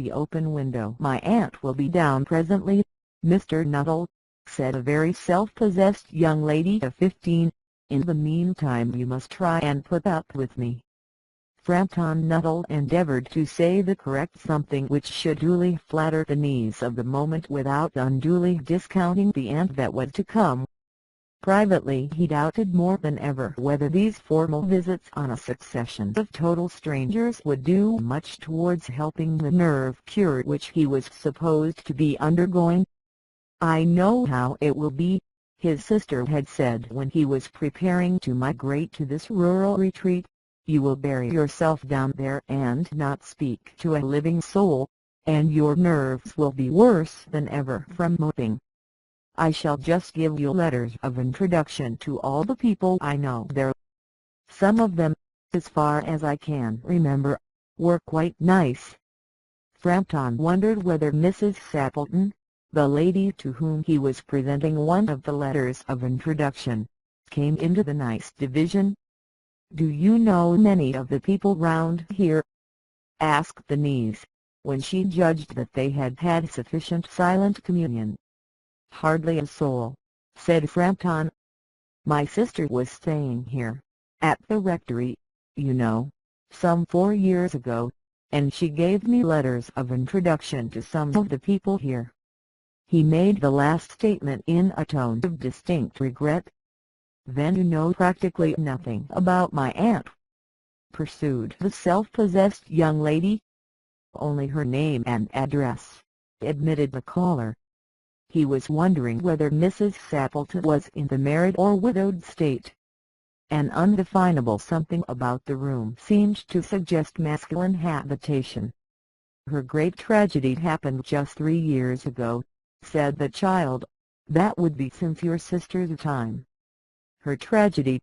the open window. My aunt will be down presently, Mr. Nuttall," said a very self-possessed young lady of 15. "In the meantime you must try and put up with me." Frampton Nuttall endeavoured to say the correct something which should duly flatter the needs of the moment without unduly discounting the aunt that was to come. Privately he doubted more than ever whether these formal visits on a succession of total strangers would do much towards helping the nerve cure which he was supposed to be undergoing. "I know how it will be," his sister had said when he was preparing to migrate to this rural retreat. "You will bury yourself down there and not speak to a living soul, and your nerves will be worse than ever from moping. I shall just give you letters of introduction to all the people I know there. Some of them, as far as I can remember, were quite nice." Frampton wondered whether Mrs. Sappleton, the lady to whom he was presenting one of the letters of introduction, came into the nice division. "Do you know many of the people round here?" asked Denise, when she judged that they had had sufficient silent communion. "Hardly a soul," said Frampton. "My sister was staying here, at the rectory, you know, some 4 years ago, and she gave me letters of introduction to some of the people here." He made the last statement in a tone of distinct regret. "Then you know practically nothing about my aunt?" pursued the self-possessed young lady. "Only her name and address," admitted the caller. He was wondering whether Mrs. Sappleton was in the married or widowed state. An undefinable something about the room seemed to suggest masculine habitation. "Her great tragedy happened just 3 years ago," said the child. "That would be since your sister's time." "Her tragedy?"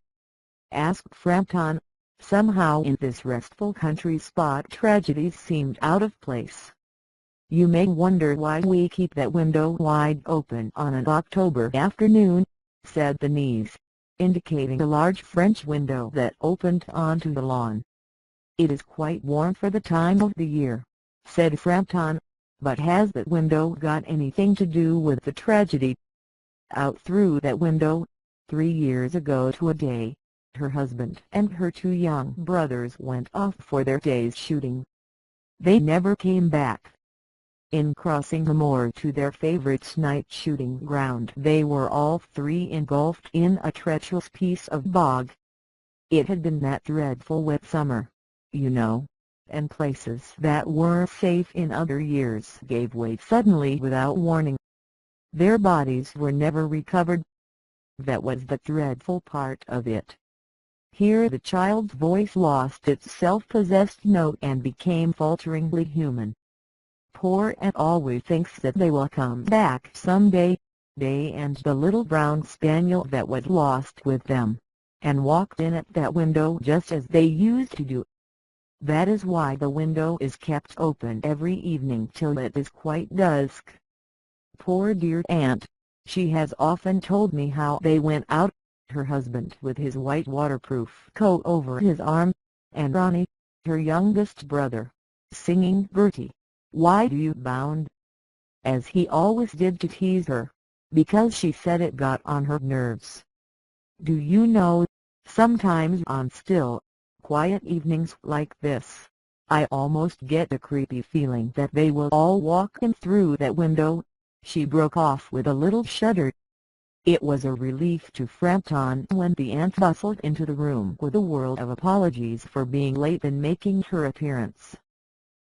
asked Frampton. Somehow in this restful country spot tragedies seemed out of place. "You may wonder why we keep that window wide open on an October afternoon," said Denise, indicating a large French window that opened onto the lawn. "It is quite warm for the time of the year," said Frampton. "But has that window got anything to do with the tragedy?" Out through that window, 3 years ago to a day, her husband and her 2 young brothers went off for their day's shooting. They never came back. In crossing the moor to their favourite snipe shooting ground they were all 3 engulfed in a treacherous piece of bog. It had been that dreadful wet summer, you know, and places that were safe in other years gave way suddenly without warning. Their bodies were never recovered. That was the dreadful part of it. Here the child's voice lost its self-possessed note and became falteringly human. "Poor Aunt always thinks that they will come back some day, they and the little brown spaniel that was lost with them, and walked in at that window just as they used to do. That is why the window is kept open every evening till it is quite dusk. Poor dear Aunt, she has often told me how they went out, her husband with his white waterproof coat over his arm, and Ronnie, her youngest brother, singing Gertie, 'Why do you bound?' as he always did to tease her, because she said it got on her nerves. Do you know, sometimes on still, quiet evenings like this, I almost get a creepy feeling that they will all walk in through that window," she broke off with a little shudder. It was a relief to Frampton when the aunt bustled into the room with a world of apologies for being late in making her appearance.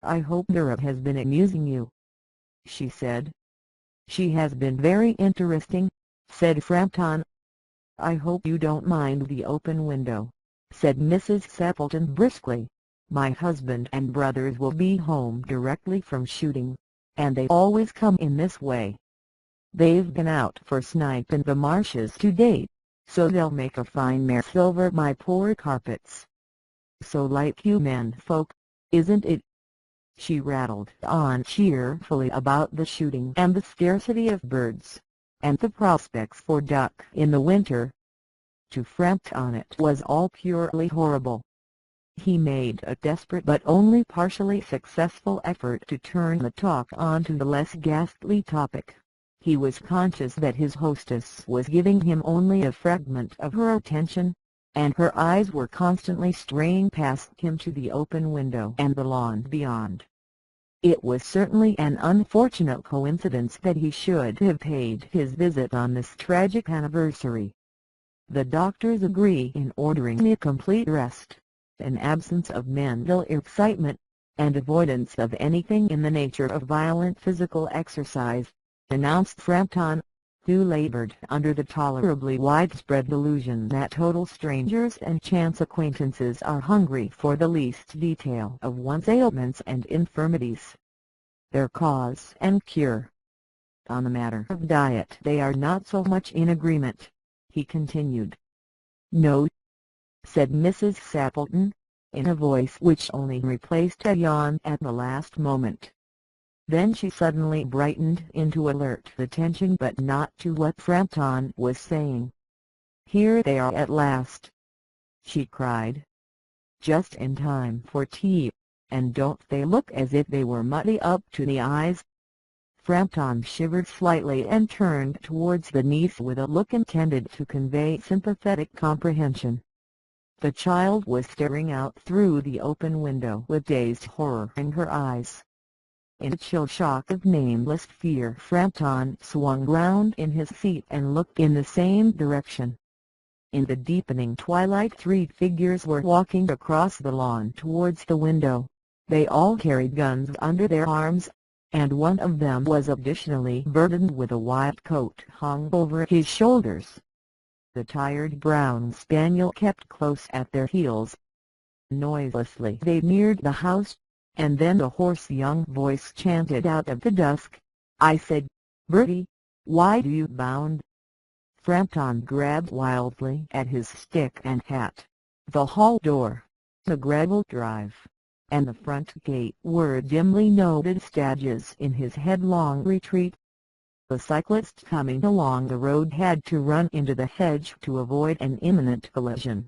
"I hope Dora has been amusing you," she said. "She has been very interesting," said Frampton. "I hope you don't mind the open window," said Mrs. Sappleton briskly. "My husband and brothers will be home directly from shooting, and they always come in this way. They've been out for snipe in the marshes to-day, so they'll make a fine mess over my poor carpets. So like you men folk, isn't it?" She rattled on cheerfully about the shooting and the scarcity of birds, and the prospects for duck in the winter. To Frampton it was all purely horrible. He made a desperate but only partially successful effort to turn the talk onto the less ghastly topic. He was conscious that his hostess was giving him only a fragment of her attention, and her eyes were constantly straying past him to the open window and the lawn beyond. It was certainly an unfortunate coincidence that he should have paid his visit on this tragic anniversary. The doctors agree in ordering a complete rest, an absence of mental excitement, and avoidance of anything in the nature of violent physical exercise, announced Frampton, who labored under the tolerably widespread delusion that total strangers and chance acquaintances are hungry for the least detail of one's ailments and infirmities, their cause and cure. On the matter of diet they are not so much in agreement, he continued. No, said Mrs. Sappleton, in a voice which only replaced a yawn at the last moment. Then she suddenly brightened into alert attention, but not to what Frampton was saying. "Here they are at last!" she cried. "Just in time for tea, and don't they look as if they were muddy up to the eyes?" Frampton shivered slightly and turned towards the niece with a look intended to convey sympathetic comprehension. The child was staring out through the open window with dazed horror in her eyes. In a chill shock of nameless fear, Frampton swung round in his seat and looked in the same direction. In the deepening twilight 3 figures were walking across the lawn towards the window. They all carried guns under their arms, and one of them was additionally burdened with a white coat hung over his shoulders. The tired brown spaniel kept close at their heels. Noiselessly they neared the house, and then a hoarse young voice chanted out of the dusk, "I said, Bertie, why do you bound?" Frampton grabbed wildly at his stick and hat. The hall door, the gravel drive, and the front gate were dimly noted stages in his headlong retreat. The cyclist coming along the road had to run into the hedge to avoid an imminent collision.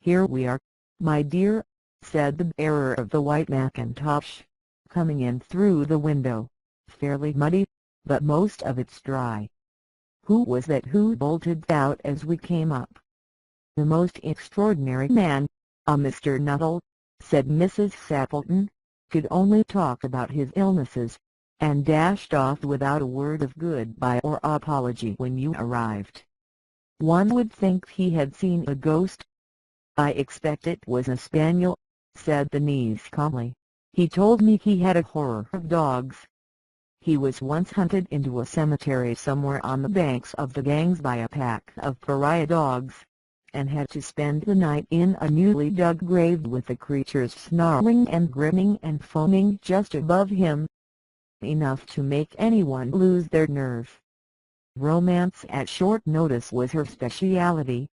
"Here we are, my dear," said the bearer of the white mackintosh, coming in through the window, fairly muddy, but most of it's dry. "Who was that who bolted out as we came up?" "The most extraordinary man, a Mr. Nuttall," said Mrs. Sappleton, "could only talk about his illnesses, and dashed off without a word of goodbye or apology when you arrived. One would think he had seen a ghost." "I expect it was a spaniel," said the niece calmly. "He told me he had a horror of dogs. He was once hunted into a cemetery somewhere on the banks of the Ganges by a pack of pariah dogs, and had to spend the night in a newly dug grave with the creatures snarling and grinning and foaming just above him. Enough to make anyone lose their nerve. Romance at short notice was her speciality,